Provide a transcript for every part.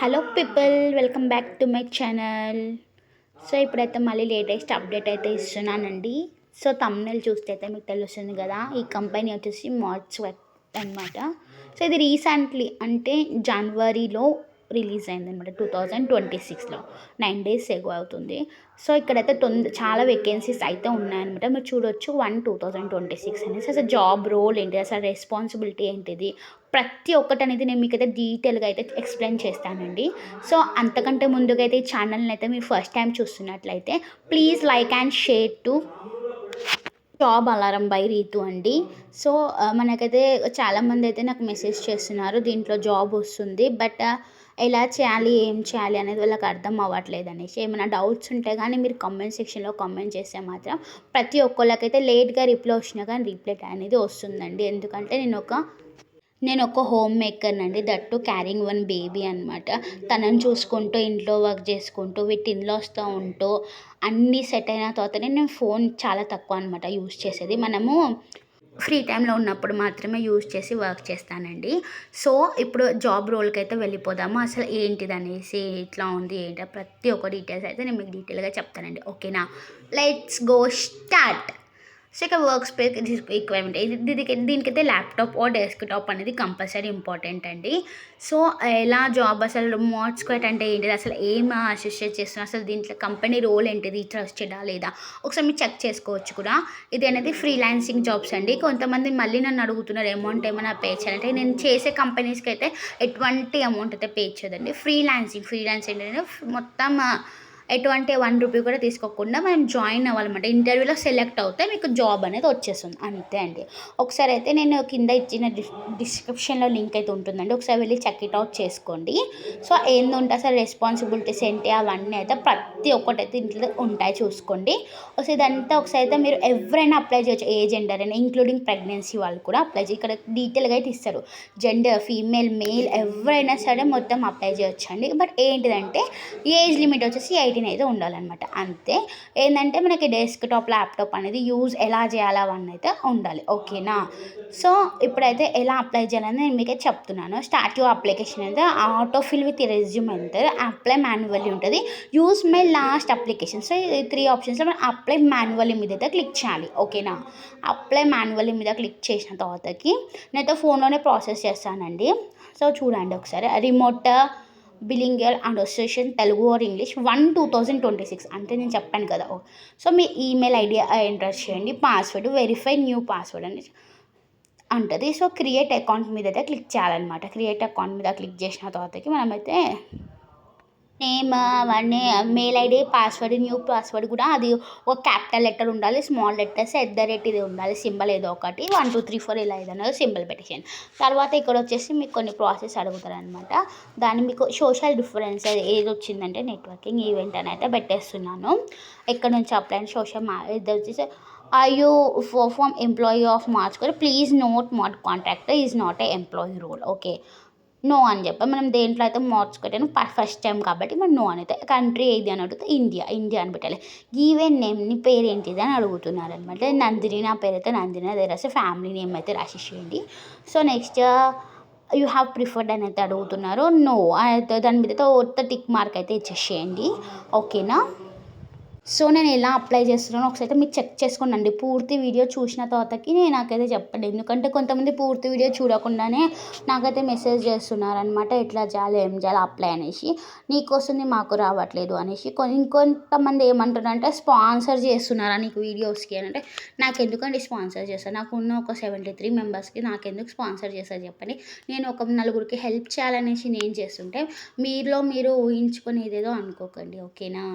Hello people, welcome back to my channel. So ఇప్పుడైతే మళ్ళీ latest update అయితే ఇస్తున్నానండి. So thumbnail చూస్తే అయితే మీకు తెలుస్తుంది కదా, ఈ కంపెనీ వచ్చేసి మాడ్స్వెట్ అనమాట. సో ఇది రీసెంట్లీ అంటే జనవరిలో రిలీజ్ అయిందనమాట, 2026లో 9 days ఎగో అవుతుంది. సో ఇక్కడైతే చాలా వేకెన్సీస్ అయితే ఉన్నాయన్నమాట. మీరు చూడొచ్చు 1/2026 అనేసి. అసలు జాబ్ రోల్ ఏంటి, అసలు రెస్పాన్సిబిలిటీ ఏంటిది, ప్రతి ఒక్కటి అనేది నేను మీకైతే డీటెయిల్గా అయితే ఎక్స్ప్లెయిన్ చేస్తానండి. సో అంతకంటే ముందుగా అయితే ఈ ఛానల్ని అయితే మీరు ఫస్ట్ టైం చూస్తున్నట్లయితే please like and share to job alarm by Ritu అండి. సో మనకైతే చాలామంది అయితే నాకు మెసేజ్ చేస్తున్నారు, దీంట్లో జాబ్ వస్తుంది బట్ ఎలా చేయాలి, ఏం చేయాలి అనేది వాళ్ళకి అర్థం అవ్వట్లేదు అనేసి. ఏమైనా డౌట్స్ ఉంటే కానీ మీరు కామెంట్ సెక్షన్లో కామెంట్ చేస్తే మాత్రం ప్రతి ఒక్కళ్ళకైతే లేట్గా రిప్లై వచ్చినా కానీ రిప్లై అనేది వస్తుందండి. ఎందుకంటే నేను ఒక హోమ్ మేకర్నండి, దట్టు క్యారింగ్ వన్ బేబీ అనమాట. తనని చూసుకుంటూ, ఇంట్లో వర్క్ చేసుకుంటూ, విత్ ఇన్లాస్తో ఉంటూ అన్నీ సెట్ అయిన తర్వాతనే నేను ఫోన్ చాలా తక్కువ అనమాట యూజ్ చేసేది. మనము ఫ్రీ టైంలో ఉన్నప్పుడు మాత్రమే యూజ్ చేసి వర్క్ చేస్తానండి. సో ఇప్పుడు జాబ్ రోల్కి అయితే వెళ్ళిపోదాము. అసలు ఏంటిది అనేసి, ఇట్లా ఉంది ఏంటి, ప్రతి ఒక్క డీటెయిల్స్ అయితే నేను మీకు డీటెయిల్గా చెప్తానండి. ఓకేనా, లెట్స్ గో స్టార్ట్. సో ఇక వర్క్ స్పేస్ రిక్వైర్మెంట్ దీనికైతే ల్యాప్టాప్ ఓ డెస్క్టాప్ అనేది కంపల్సరీ ఇంపార్టెంట్ అండి. సో ఎలా జాబ్, అసలు మాడ్స్క్వేట్ అంటే ఏంటిది, అసలు ఏం అసోసియేట్ చేస్తున్నారు, అసలు దీంట్లో కంపెనీ రోల్ ఏంటిది, ట్రస్టెడా లేదా ఒకసారి మీరు చెక్ చేసుకోవచ్చు కూడా. ఇది అనేది ఫ్రీలాన్సింగ్ జాబ్స్ అండి. కొంతమంది మళ్ళీ నన్ను అడుగుతున్నారు అమౌంట్ ఏమైనా పే చేయాలంటే, నేను చేసే కంపెనీస్కి అయితే ఎటువంటి అమౌంట్ అయితే పే చేయదండి. ఫ్రీలాన్సింగ్ అంటే మొత్తం ఎటువంటి 1 రూపీ కూడా తీసుకోకుండా మనం జాయిన్ అవ్వాలన్నమాట. ఇంటర్వ్యూలో సెలెక్ట్ అవుతే మీకు జాబ్ అనేది వచ్చేస్తుంది, అంతే అండి. ఒకసారి అయితే నేను కింద ఇచ్చిన డిస్క్రిప్షన్లో లింక్ అయితే ఉంటుందండి, ఒకసారి వెళ్ళి చెక్ ఇట్ అవుట్ చేసుకోండి. సో ఏందుంటే అసలు రెస్పాన్సిబిలిటీస్ ఏంటి అవన్నీ అయితే ప్రతి ఒక్కటైతే ఇంట్లో ఉంటాయి, చూసుకోండి. సో ఇదంతా ఒకసారి అయితే మీరు ఎవరైనా అప్లై చేయొచ్చు, ఏ జెండర్ అయినా, ఇంక్లూడింగ్ ప్రెగ్నెన్సీ వాళ్ళు కూడా అప్లై చేయొచ్చు. ఇక్కడ డీటెయిల్గా అయితే ఇస్తారు, జెండర్ ఫీమేల్ మేల్ ఎవరైనా సరే మొత్తం అప్లై చేయొచ్చు అండి. బట్ ఏంటిదంటే ఏజ్ లిమిట్ వచ్చేసి 18 అయితే ఉండాలన్నమాట, అంతే. ఏంటంటే మనకి డెస్క్టాప్ ల్యాప్టాప్ అనేది యూజ్ ఎలా చేయాలి అవన్నీ అయితే ఉండాలి, ఓకేనా. సో ఇప్పుడైతే ఎలా అప్లై చేయాలని నేను మీకే చెప్తున్నాను. స్టార్ట్ యువర్ అప్లికేషన్ అయితే ఆటో ఫిల్ విత్ రెజ్యూమ్ అంటారు, అప్లై మాన్యువల్లీ ఉంటుంది, use my last application. So ఈ 3 ఆప్షన్స్లో మనం అప్లై మాన్యువల్లీ మీద అయితే క్లిక్ చేయాలి, ఓకేనా. అప్లై మాన్యువల్లీ మీద క్లిక్ చేసిన తర్వాతకి నేనైతే ఫోన్లోనే ప్రాసెస్ చేస్తానండి. సో చూడండి ఒకసారి, remote bilingual and association Telugu or English 1/2026 అంటే నేను చెప్పాను కదా. సో మీ ఈమెయిల్ ఐడి ఎంటర్ చేయండి, పాస్వర్డ్ వెరిఫై న్యూ పాస్వర్డ్ అని అంటుంది. సో క్రియేట్ అకౌంట్ మీద అయితే క్లిక్ చేయాలన్నమాట. క్రియేట్ అకౌంట్ మీద క్లిక్ చేసిన తర్వాతకి మనమైతే నేమ్ అవన్నీ, mail ID, password, new password కూడా అది ఒక క్యాపిటల్ లెటర్ ఉండాలి, స్మాల్ లెటర్స్ @ ఇది ఉండాలి, సింబల్ ఏదో ఒకటి 1 2 3 4 ఇలా ఏదైనా సింబల్ పెట్టేసాను. తర్వాత ఇక్కడ వచ్చేసి మీకు కొన్ని ప్రాసెస్ అడుగుతారనమాట. దాన్ని మీకు సోషల్ డిఫరెన్స్ ఏది వచ్చిందంటే నెట్వర్కింగ్ ఈవెంట్ అని అయితే పెట్టేస్తున్నాను. ఎక్కడ నుంచి అప్లై సోషల్ ఇది వచ్చేసి యూ ఫ్రమ్ ఎంప్లాయీ ఆఫ్ మార్చుకోవాలి, please note mad contractor is not a employee role, okay. No అని చెప్పి మనం దేంట్లో అయితే మార్చుకోవటాను ఫస్ట్ టైం కాబట్టి మనం నో అని అయితే. కంట్రీ ఏది అని అడిగితే ఇండియా అని పెట్టాలి. ఈవెన్ నేమ్ నీ పేరు ఏంటిది అని అడుగుతున్నారు అనమాట. నందిని, నా పేరు అయితే నందిని, అదే రాసి ఫ్యామిలీ నేమ్ అయితే రాసేసేయండి. So next you have preferred అని అయితే అడుగుతున్నారు, నో అయితే దాని మీద అయితే టిక్ మార్క్ అయితే ఇచ్చేసేయండి, ఓకేనా. సో నేను ఎలా అప్లై చేస్తున్నానో ఒకసారి మీరు చెక్ చేసుకోండి. పూర్తి వీడియో చూసిన తర్వాతకి నాకైతే చెప్పండి, ఎందుకంటే కొంతమంది పూర్తి వీడియో చూడకుండానే నాకైతే మెసేజ్ చేస్తున్నారనమాట, ఎట్లా చేయాలి, ఏం చేయాలి అప్లై అనేసి, నీకు వస్తుంది మాకు రావట్లేదు అనేసి. ఇంకొంతమంది ఏమంటారంటే స్పాన్సర్ చేస్తున్నారా నీకు వీడియోస్కి అని. అంటే నాకు ఎందుకండి స్పాన్సర్ చేస్తారు, నాకు ఉన్న ఒక 73 మెంబర్స్కి నాకెందుకు స్పాన్సర్ చేస్తారు చెప్పండి. నేను ఒక నలుగురికి హెల్ప్ చేయాలనేసి నేను చేస్తుంటే మీరు ఊహించుకొని ఏదేదో అనుకోకండి, ఓకేనా.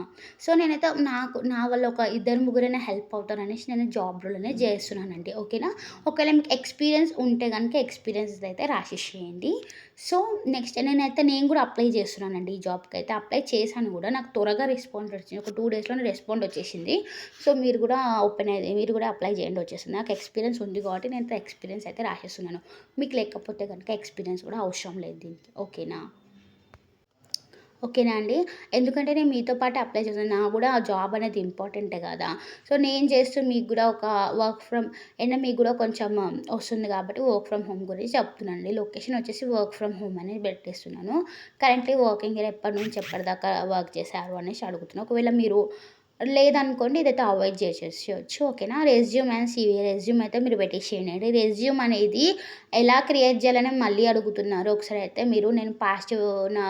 సో నేనైతే నా వల్ల ఒక 2 ముగ్గురైనా హెల్ప్ అవుతారనేసి నేను జాబ్ రోల్ చేస్తున్నానండి, ఓకేనా. ఒకవేళ మీకు ఎక్స్పీరియన్స్ ఉంటే కనుక ఎక్స్పీరియన్స్ అయితే రాసేసేయండి. సో నెక్స్ట్ నేను కూడా అప్లై చేస్తున్నానండి, ఈ జాబ్కి అయితే అప్లై చేశాను కూడా, నాకు త్వరగా రెస్పాండ్ వచ్చింది, ఒక 2 డేస్లోనే రెస్పాండ్ వచ్చేసింది. సో మీరు కూడా మీరు కూడా అప్లై చేయండి, వచ్చేసింది. నాకు ఎక్స్పీరియన్స్ ఉంది కాబట్టి నేను ఎక్స్పీరియన్స్ అయితే రాసేస్తున్నాను. మీకు లేకపోతే కనుక ఎక్స్పీరియన్స్ కూడా అవసరం లేదు దీనికి, ఓకేనా. ఓకేనా అండి. ఎందుకంటే నేను మీతో పాటు అప్లై చేశాను. నాకు గూడా ఆ జాబ్ అనేది ఇంపార్టెంటే గదా! సో, నేను చేస్తూ మీకు గూడా ఒక వర్క్ ఫ్రమ్ మీకు గూడా కొంచెం వస్తుంది కాబట్టి వర్క్ ఫ్రమ్ హోమ్ గురించి చెప్తున్నానండి. లొకేషన్ వచ్చేసి వర్క్ ఫ్రమ్ హోమ్ అని పెట్టేస్తున్నాను. కరెంట్‌లీ వర్కింగ్ ఇయర్ ఎప్పటి నుంచి ఎప్పటిదాకా వర్క్ చేశారు అనేసి అడుగుతున్నా. ఒకవేళ మీరు లేదనుకోండి ఇదైతే అవాయిడ్ చేసేసేయొచ్చు. ఓకేనా. Resume and CV. రెజ్యూమ్ అయితే మీరు పెట్టేసేయండి. రెజ్యూమ్ అనేది ఎలా క్రియేట్ చేయాలని మళ్ళీ అడుగుతున్నారు. ఒకసారి అయితే మీరు నేను పాస్ట్ నా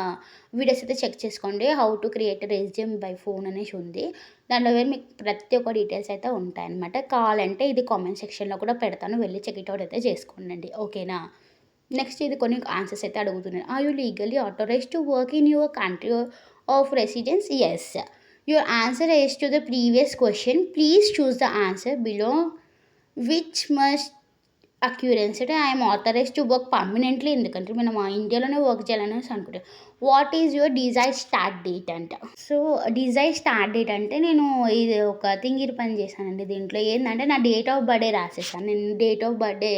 వీడియోస్ అయితే చెక్ చేసుకోండి. How to create resume by phone అనేసి ఉంది. దాంట్లో పోయి మీకు ప్రతి ఒక్క డీటెయిల్స్ అయితే ఉంటాయన్నమాట. కావాలంటే ఇది కామెంట్ సెక్షన్‌లో కూడా పెడతాను. వెళ్ళి చెక్ ఇట్ ఔట్ అయితే చేసుకోండి. ఓకేనా. నెక్స్ట్ ఇది కొన్ని ఆన్సర్స్ అయితే అడుగుతున్నారు. Are you legally authorised to work in your country of residence? Yes. Your answer is to the previous question. Please choose the answer below which must occurrence అంటే I'm authorise to work permanently ఎందుకంటే మనం ఇండియాలోనే work చేయాలనేసి అనుకుంటాం. What is your desire start date అంట. So desire start date అంటే నేను ఇది ఒక తింగిరి పని చేశానండి. దీంట్లో ఏంటంటే నా డేట్ ఆఫ్ బర్త్డే రాసేసాను. నేను డేట్ ఆఫ్ బర్త్డే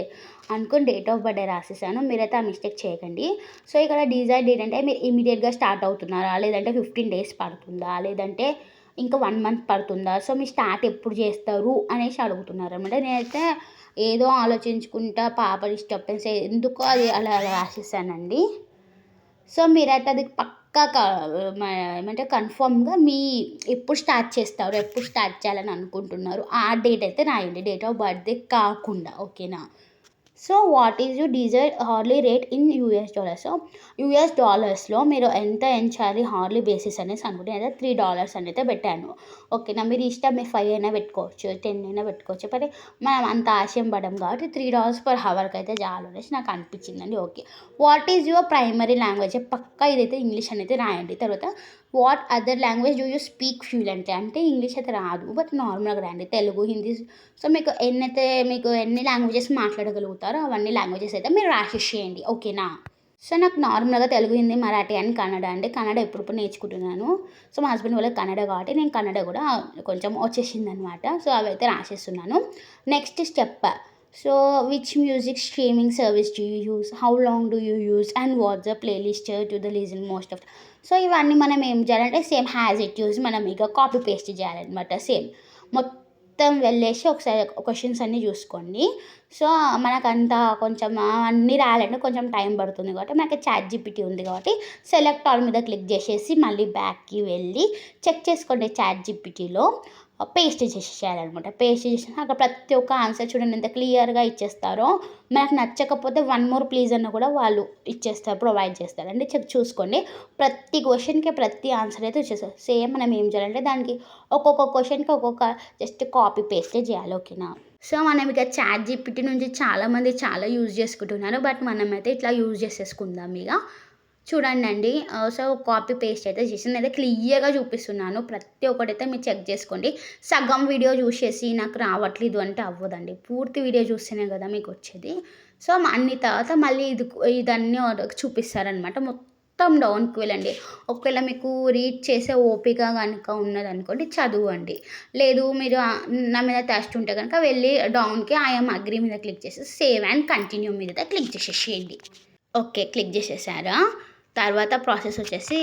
అనుకుని డేట్ ఆఫ్ బర్త్డే రాసేసాను. మీరైతే ఆ మిస్టేక్ చేయకండి. సో ఇక్కడ డిజైర్ డేట్ అంటే మీరు ఇమీడియట్గా స్టార్ట్ అవుతున్నారా, లేదంటే 15 డేస్ పడుతుందా, లేదంటే ఇంకా 1 మంత్ పడుతుందా, సో మీరు స్టార్ట్ ఎప్పుడు చేస్తారు అనేసి అడుగుతున్నారు అనమాట. నేనైతే ఏదో ఆలోచించుకుంటా పాపడి స్టెప్స్ ఎందుకో అది అలా రాసేసానండి. సో మీరైతే అది పక్కా ఏమంటే కన్ఫర్మ్గా మీ ఎప్పుడు స్టార్ట్ చేస్తారు, ఎప్పుడు స్టార్ట్ చేయాలని అనుకుంటున్నారు ఆ డేట్ అయితే రాయండి. డేట్ ఆఫ్ బర్త్డే కాకుండా. ఓకేనా. So what is your desired hourly rate in US dollars? So US డాలర్స్లో మీరు ఎంత ఎంచాలి హార్లీ బేసిస్ అనేసి అనుకుంటే అయితే $3 అని అయితే పెట్టాను. ఓకేనా. మీరు ఇష్టం మీరు 5 అయినా పెట్టుకోవచ్చు, 10 అయినా పెట్టుకోవచ్చు. కానీ మనం అంత ఆశయం పడం కాబట్టి $3 పర్ హవర్కి అయితే చాలు అనేసి నాకు అనిపించిందండి. Okay. What is your primary language? పక్కా ఇదైతే ఇంగ్లీష్ అనేది రాయండి. తర్వాత what other language do you speak fluently? అంటే ఇంగ్లీష్ అయితే రాదు, బట్ నార్మల్గా రాయండి. తెలుగు, హిందీ. సో మీకు ఎన్ని లాంగ్వేజెస్ మాట్లాడగలుగుతారో అవన్నీ లాంగ్వేజెస్ అయితే మీరు రాసేసేయండి. ఓకేనా. సో నాకు నార్మల్‌గా తెలుగు, హిందీ, మరాఠీ అండ్ కన్నడ అండి. కన్నడ ఇప్పుడిప్పుడు నేర్చుకుంటున్నాను. సో మా హస్బెండ్ వాళ్ళకి కన్నడ కాబట్టి నేను కన్నడ కూడా కొంచెం వచ్చేసిందనమాట. సో అవైతే రాసేస్తున్నాను. Next step. So which music streaming service do you use? How long do you use? And what's the playlist to the listen most of. So ఇవన్నీ మనం ఏం చేయాలంటే సేమ్ హ్యాజ్ ఇట్ యూజ్ మనం ఇక కాపీ పేస్ట్ చేయాలన్నమాట. Same మొత్తం వెళ్ళేసి ఒకసారి క్వెషన్స్ అన్నీ చూసుకోండి. సో మనకంత కొంచెం అన్నీ రాయాలంటే కొంచెం టైం పడుతుంది కాబట్టి మనకి చాట్‌జీపీటీ ఉంది కాబట్టి సెలెక్ట్ ఆల్ మీద క్లిక్ చేసేసి మళ్ళీ బ్యాక్‌కి వెళ్ళి చెక్ చేసుకోండి చాట్‌జీపీటీలో. పేస్ట్ చేసేయాలనమాట. పేస్ట్ చేసి అక్కడ ప్రతి ఒక్క ఆన్సర్ చూడండి ఎంత క్లియర్‌గా ఇచ్చేస్తారో. మనకు నచ్చకపోతే 1 మోర్ ప్లీజ్ అన్న కూడా వాళ్ళు ఇచ్చేస్తారు, ప్రొవైడ్ చేస్తారండి. చూసుకోండి. ప్రతి క్వెషన్‌కి ప్రతి ఆన్సర్ అయితే ఇచ్చేస్తారు. సేమ్ మనం ఏం చేయాలంటే దానికి ఒక్కొక్క క్వెషన్‌కి ఒక్కొక్క జస్ట్ కాపీ పేస్టే చేయాలి. ఓకేనా. సో మనం ఇక చాట్‌జీపీటీ నుంచి చాలామంది చాలా యూజ్ చేసుకుంటున్నారు. బట్ మనమైతే ఇట్లా యూజ్ చేసేసుకుందాం ఇగ. చూడండండి. సో కాపీ పేస్ట్ అయితే చేసి నేనైతే క్లియర్‌గా చూపిస్తున్నాను. ప్రతి ఒక్కటైతే మీరు చెక్ చేసుకోండి. సగం వీడియో చూసేసి నాకు రావట్లేదు అంటే అవ్వదండి. పూర్తి వీడియో చూస్తేనే కదా మీకొచ్చేది. సో అన్ని తర్వాత మళ్ళీ ఇదన్నీ చూపిస్తారనమాట. మొత్తం డౌన్‌కి వెళ్ళండి. ఒకవేళ మీకు రీడ్ చేసే ఓపిక గనుక ఉన్నదనుకోండి చదవండి. లేదు మీరు నా మీద ట్రస్ట్ ఉంటే గనుక వెళ్ళి డౌన్‌కి ఐ యామ్ అగ్రీ మీద క్లిక్ చేసి సేవ్ అండ్ కంటిన్యూ మీద క్లిక్ చేసేసేయండి. ఓకే. క్లిక్ చేసేసారా? తర్వాత ప్రాసెస్ వచ్చేసి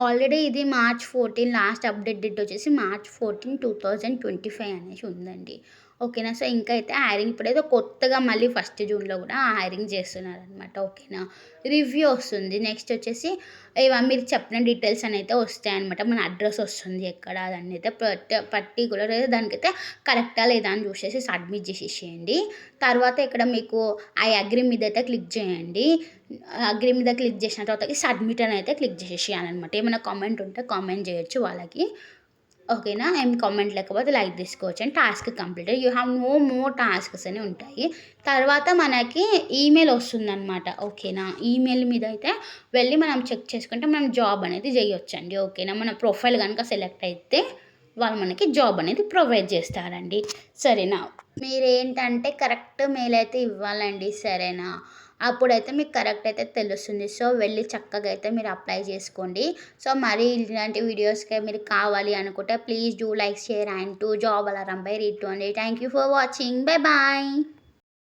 ఆల్రెడీ ఇది March 14 లాస్ట్ అప్డేట్ డేట్ వచ్చేసి March 14, 2025 అనేసి ఉందండి. ఓకేనా. సో ఇంకా అయితే హైరింగ్ ఇప్పుడైతే కొత్తగా మళ్ళీ ఫస్ట్ జూన్‌లో కూడా హైరింగ్ చేస్తున్నారనమాట. ఓకేనా. రివ్యూ వస్తుంది. నెక్స్ట్ వచ్చేసి మీరు చెప్పిన డీటెయిల్స్ అయితే వస్తాయన్నమాట. మన అడ్రస్ వస్తుంది ఎక్కడ అదన్నీ అయితే పర్టిక్యులర్‌గా దానికైతే కరెక్టా లేదా అని చూసేసి సబ్మిట్ చేసేసేయండి. తర్వాత ఇక్కడ మీకు ఐ అగ్రీ మీద అయితే క్లిక్ చేయండి. అగ్రీ మీద క్లిక్ చేసిన తర్వాత సబ్మిట్ అని అయితే క్లిక్ చేసేయాలన్నమాట. ఏమైనా కామెంట్ ఉంటే కామెంట్ చేయొచ్చు వాళ్ళకి. ఓకేనా. ఏం కామెంట్ లేకపోతే లైక్ తీసుకోవచ్చు. And task completed. You have no more tasks అని ఉంటాయి. తర్వాత మనకి ఈమెయిల్ వస్తుందన్నమాట. ఓకేనా. ఈమెయిల్ మీద అయితే వెళ్ళి మనం చెక్ చేసుకుంటే మనం జాబ్ అనేది చేయొచ్చండి. ఓకేనా. మన ప్రొఫైల్ కనుక సెలెక్ట్ అయితే వాళ్ళు మనకి జాబ్ అనేది ప్రొవైడ్ చేస్తారండి. సరేనా. మీరేంటంటే కరెక్ట్ మెయిల్ అయితే ఇవ్వాలండి. సరేనా. అప్పుడైతే మీకు కరెక్ట్ అయితే తెలుస్తుంది. సో వెళ్ళి చక్కగా అయితే మీరు అప్లై చేసుకోండి. సో మరి ఇలాంటి వీడియోస్‌కి మీరు కావాలి అనుకుంటే please do like, share and to job alarm by read 200. Thank you for watching. Bye bye.